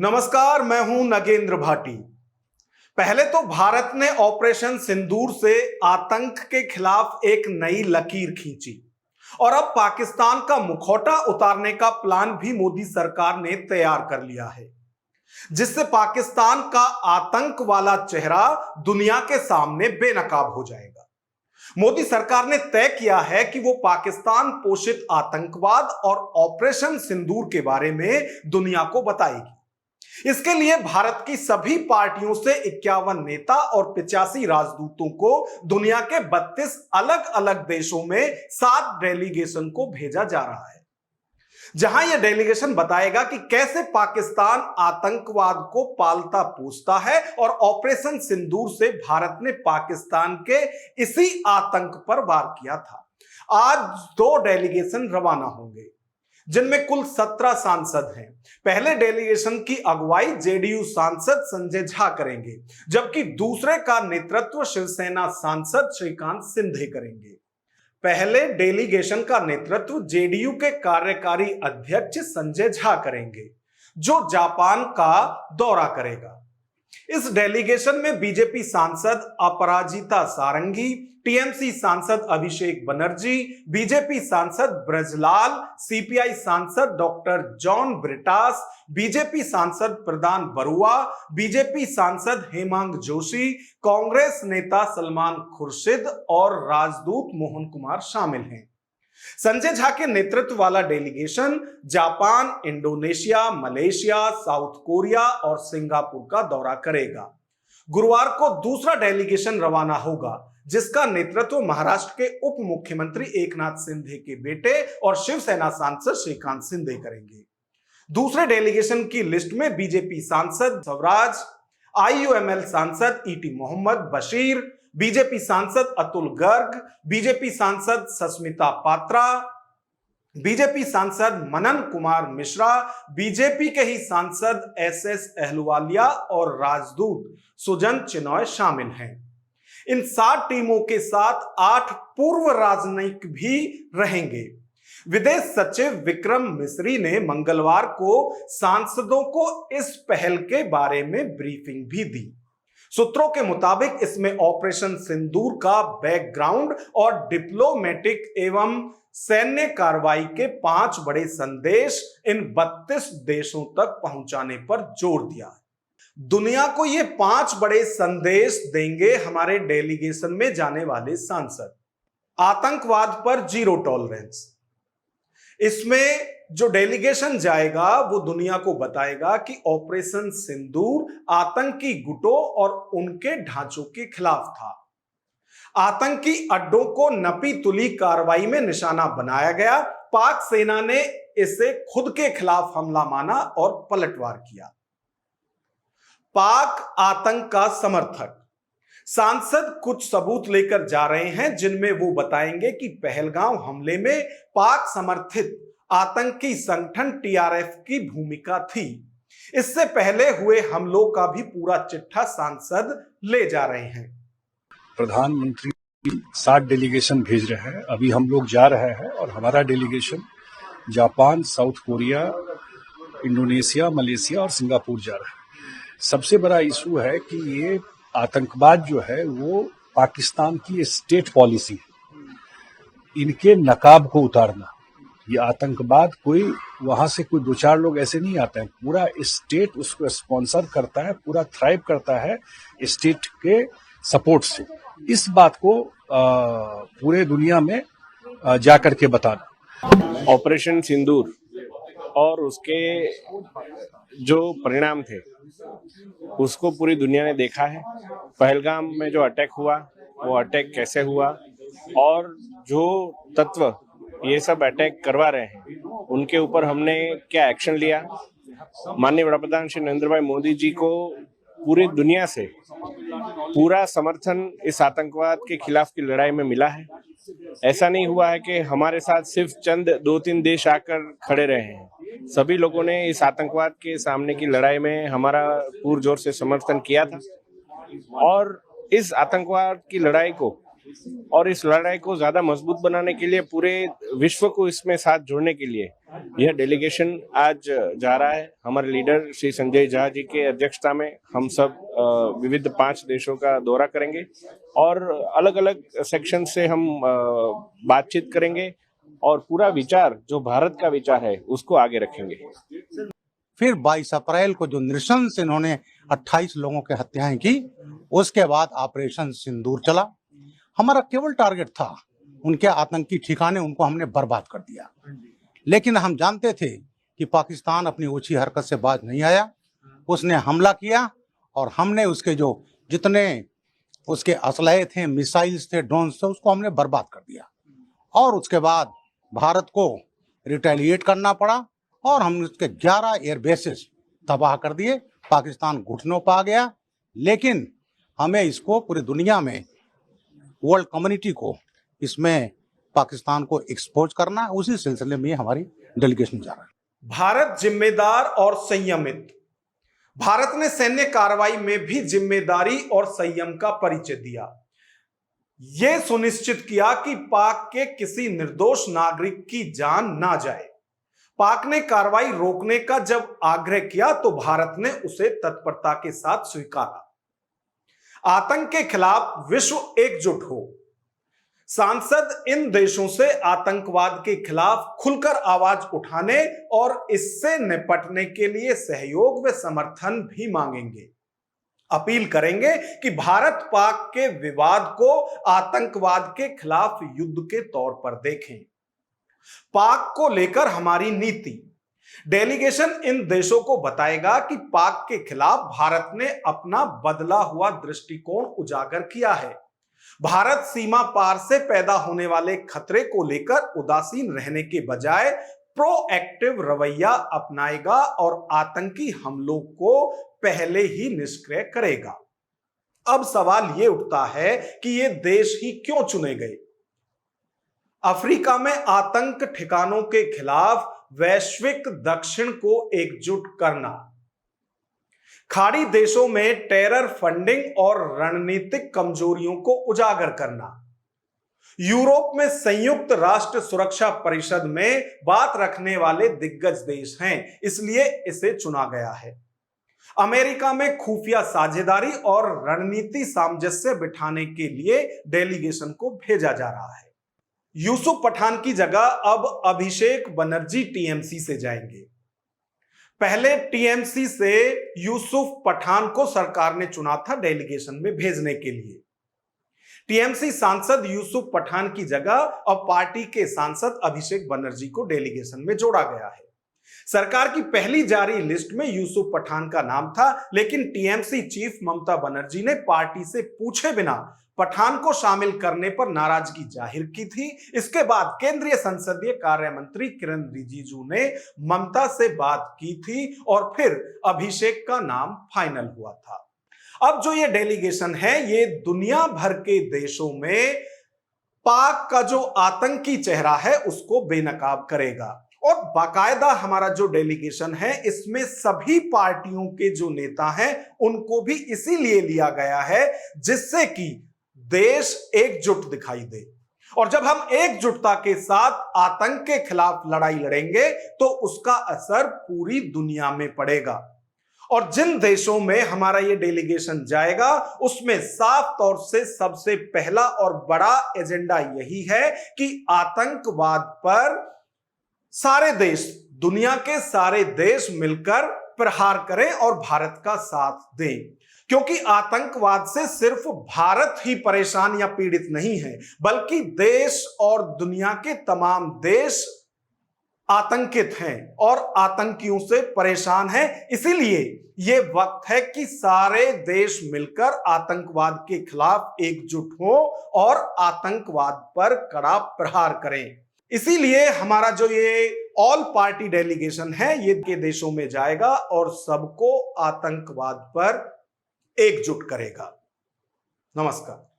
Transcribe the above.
नमस्कार, मैं हूं नगेंद्र भाटी। पहले तो भारत ने ऑपरेशन सिंदूर से आतंक के खिलाफ एक नई लकीर खींची और अब पाकिस्तान का मुखौटा उतारने का प्लान भी मोदी सरकार ने तैयार कर लिया है, जिससे पाकिस्तान का आतंक वाला चेहरा दुनिया के सामने बेनकाब हो जाएगा। मोदी सरकार ने तय किया है कि वो पाकिस्तान पोषित आतंकवाद और ऑपरेशन सिंदूर के बारे में दुनिया को बताएगी। इसके लिए भारत की सभी पार्टियों से 51 नेता और 85 राजदूतों को दुनिया के 32 अलग अलग देशों में 7 डेलीगेशन को भेजा जा रहा है, जहां यह डेलीगेशन बताएगा कि कैसे पाकिस्तान आतंकवाद को पालता पोसता है और ऑपरेशन सिंदूर से भारत ने पाकिस्तान के इसी आतंक पर वार किया था। आज 2 डेलीगेशन रवाना होंगे, जिनमें कुल 17 सांसद हैं। पहले डेलीगेशन की अगुवाई जेडीयू सांसद संजय झा करेंगे, जबकि दूसरे का नेतृत्व शिवसेना सांसद श्रीकांत शिंदे करेंगे। पहले डेलीगेशन का नेतृत्व जेडीयू के कार्यकारी अध्यक्ष संजय झा करेंगे, जो जापान का दौरा करेगा। इस डेलीगेशन में बीजेपी सांसद अपराजिता सारंगी, टीएमसी सांसद अभिषेक बनर्जी, बीजेपी सांसद ब्रजलाल, सीपीआई सांसद डॉक्टर जॉन ब्रिटास, बीजेपी सांसद प्रदान बरुआ, बीजेपी सांसद हेमांग जोशी, कांग्रेस नेता सलमान खुर्शिद और राजदूत मोहन कुमार शामिल हैं। संजय झा के नेतृत्व वाला delegation Japan, Indonesia, Malaysia, south Korea और सिंगापुर का दौरा करेगा। गुरुवार को दूसरा डेलीगेशन रवाना होगा, जिसका नेतृत्व महाराष्ट्र के उप मुख्यमंत्री एकनाथ शिंदे के बेटे और शिवसेना सांसद श्रीकांत शिंदे करेंगे। दूसरे डेलीगेशन की लिस्ट में बीजेपी सांसद स्वराज, आईयूएमएल सांसद ईटी मोहम्मद बशीर, बीजेपी सांसद अतुल गर्ग, बीजेपी सांसद सस्मिता पात्रा, बीजेपी सांसद मनन कुमार मिश्रा, बीजेपी के ही सांसद एसएस अहलुवालिया और राजदूत सुजन चिनॉय शामिल हैं। इन 7 टीमों के साथ 8 पूर्व राजनयिक भी रहेंगे। विदेश सचिव विक्रम मिस्री ने मंगलवार को सांसदों को इस पहल के बारे में ब्रीफिंग भी दी। सूत्रों के मुताबिक इसमें ऑपरेशन सिंदूर का बैकग्राउंड और डिप्लोमेटिक एवं सैन्य कार्रवाई के 5 बड़े संदेश इन 32 देशों तक पहुंचाने पर जोर दिया है। दुनिया को ये 5 बड़े संदेश देंगे हमारे डेलीगेशन में जाने वाले सांसद। आतंकवाद पर जीरो टॉलरेंस। इसमें जो डेलीगेशन जाएगा वो दुनिया को बताएगा कि ऑपरेशन सिंदूर आतंकी गुटों और उनके ढांचों के खिलाफ था। आतंकी अड्डों को नपी तुली कार्रवाई में निशाना बनाया गया। पाक सेना ने इसे खुद के खिलाफ हमला माना और पलटवार किया। पाक आतंक का समर्थक। सांसद कुछ सबूत लेकर जा रहे हैं, जिनमें वो बताएंगे कि पहलगाम हमले में पाक समर्थित आतंकी संगठन टीआरएफ की भूमिका थी। इससे पहले हुए हमलों का भी पूरा चिट्ठा सांसद ले जा रहे हैं। प्रधानमंत्री 7 डेलीगेशन भेज रहे हैं। अभी हम लोग जा रहे हैं और हमारा delegation Japan, south Korea, Indonesia, Malaysia और सिंगापुर जा रहा है। सबसे बड़ा इशू है कि ये आतंकवाद जो है वो पाकिस्तान की स्टेट पॉलिसी है, इनके नकाब को उतारना। ये आतंकवाद कोई वहां से कोई 2-4 लोग ऐसे नहीं आते हैं, पूरा स्टेट उसको स्पॉन्सर करता है, पूरा थ्राइव करता है स्टेट के सपोर्ट से। इस बात को पूरे दुनिया में जाकर के बताना। ऑपरेशन सिंदूर और उसके जो परिणाम थे उसको पूरी दुनिया ने देखा है। पहलगाम में जो अटैक हुआ वो अटैक कैसे हुआ और जो तत्व ये सब अटैक करवा रहे हैं उनके ऊपर हमने क्या एक्शन लिया। माननीय वडाप्रधान श्री नरेंद्र भाई मोदी जी को पूरी दुनिया से पूरा समर्थन इस आतंकवाद के खिलाफ की लड़ाई में मिला है। ऐसा नहीं हुआ है कि हमारे साथ सिर्फ चंद 2-3 देश आकर खड़े रहे हैं। सभी लोगों ने इस आतंकवाद के सामने की लड़ाई में हमारा पुरजोर से समर्थन किया था और इस आतंकवाद की लड़ाई को और इस लड़ाई को ज्यादा मजबूत बनाने के लिए, पूरे विश्व को इसमें साथ जोड़ने के लिए यह डेलीगेशन आज जा रहा है। हमारे लीडर श्री संजय झा जी के अध्यक्षता में हम सब विविध 5 देशों का दौरा करेंगे और अलग अलग सेक्शन से हम बातचीत करेंगे और पूरा विचार जो भारत का विचार है उसको आगे रखेंगे। फिर 22 अप्रैल को जो नृशंस इन्होंने 28 लोगों की हत्याएं की, उसके बाद ऑपरेशन सिंदूर चला। हमारा केवल टारगेट था उनके आतंकी ठिकाने, उनको हमने बर्बाद कर दिया। लेकिन हम जानते थे कि पाकिस्तान अपनी ओछी हरकत से बाज नहीं आया। उसने हमला किया और हमने उसके जो जितने उसके असलहे थे, मिसाइल्स थे, ड्रोन्स थे, उसको हमने बर्बाद कर दिया। और उसके बाद भारत को रिटेलिएट करना पड़ा और हमने उसके 11 एयर बेसेस तबाह कर दिए। पाकिस्तान घुटनों पर आ गया। लेकिन हमें इसको पूरी दुनिया में, वर्ल्ड कम्युनिटी को इसमें पाकिस्तान को एक्सपोज करना, उसी सिलसिले में हमारी डेलीगेशन जा रहा है। भारत जिम्मेदार और संयमित। भारत ने सैन्य कार्रवाई में भी जिम्मेदारी और संयम का परिचय दिया। यह सुनिश्चित किया कि पाक के किसी निर्दोष नागरिक की जान ना जाए। पाक ने कार्रवाई रोकने का जब आग्रह किया तो भारत ने उसे तत्परता के साथ स्वीकारा। आतंक के खिलाफ विश्व एकजुट हो। सांसद इन देशों से आतंकवाद के खिलाफ खुलकर आवाज उठाने और इससे निपटने के लिए सहयोग व समर्थन भी मांगेंगे। अपील करेंगे कि भारत पाक के विवाद को आतंकवाद के खिलाफ युद्ध के तौर पर देखें। पाक को लेकर हमारी नीति। डेलीगेशन इन देशों को बताएगा कि पाक के खिलाफ भारत ने अपना बदला हुआ दृष्टिकोण उजागर किया है। भारत सीमा पार से पैदा होने वाले खतरे को लेकर उदासीन रहने के बजाय प्रोएक्टिव रवैया अपनाएगा और आतंकी हमलों को पहले ही निष्क्रिय करेगा। अब सवाल यह उठता है कि ये देश ही क्यों चुने गए। अफ्रीका में आतंक ठिकानों के खिलाफ वैश्विक दक्षिण को एकजुट करना, खाड़ी देशों में टेरर फंडिंग और रणनीतिक कमजोरियों को उजागर करना, यूरोप में संयुक्त राष्ट्र सुरक्षा परिषद में बात रखने वाले दिग्गज देश हैं, इसलिए इसे चुना गया है। अमेरिका में खुफिया साझेदारी और रणनीति सामंजस्य बिठाने के लिए डेलीगेशन को भेजा जा रहा है। यूसुफ पठान की जगह अब अभिषेक बनर्जी टीएमसी से जाएंगे। पहले टीएमसी से यूसुफ पठान को सरकार ने चुना था डेलीगेशन में भेजने के लिए। टीएमसी सांसद यूसुफ पठान की जगह अब पार्टी के सांसद अभिषेक बनर्जी को डेलीगेशन में जोड़ा गया है। सरकार की पहली जारी लिस्ट में यूसुफ पठान का नाम था, लेकिन टीएमसी चीफ ममता बनर्जी ने पार्टी से पूछे बिना पठान को शामिल करने पर नाराजगी जाहिर की थी। इसके बाद केंद्रीय संसदीय कार्य मंत्री किरण रिजिजू ने ममता से बात की थी और फिर अभिषेक का नाम फाइनल हुआ था। अब जो ये डेलीगेशन है, ये दुनिया भर के देशों में पाक का जो आतंकी चेहरा है उसको बेनकाब करेगा। और बाकायदा हमारा जो डेलीगेशन है, इसमें सभी पार्टियों के जो नेता हैं उनको भी इसीलिए लिया गया है जिससे कि देश एकजुट दिखाई दे। और जब हम एकजुटता के साथ आतंक के खिलाफ लड़ाई लड़ेंगे तो उसका असर पूरी दुनिया में पड़ेगा। और जिन देशों में हमारा ये डेलीगेशन जाएगा उसमें साफ तौर से सबसे पहला और बड़ा एजेंडा यही है कि आतंकवाद पर सारे देश, दुनिया के सारे देश मिलकर प्रहार करें और भारत का साथ दें, क्योंकि आतंकवाद से सिर्फ भारत ही परेशान या पीड़ित नहीं है, बल्कि देश और दुनिया के तमाम देश आतंकित हैं और आतंकियों से परेशान हैं। इसीलिए यह वक्त है कि सारे देश मिलकर आतंकवाद के खिलाफ एकजुट हों और आतंकवाद पर कड़ा प्रहार करें। इसीलिए हमारा जो ये ऑल पार्टी डेलीगेशन है ये के देशों में जाएगा और सबको आतंकवाद पर एकजुट करेगा। नमस्कार।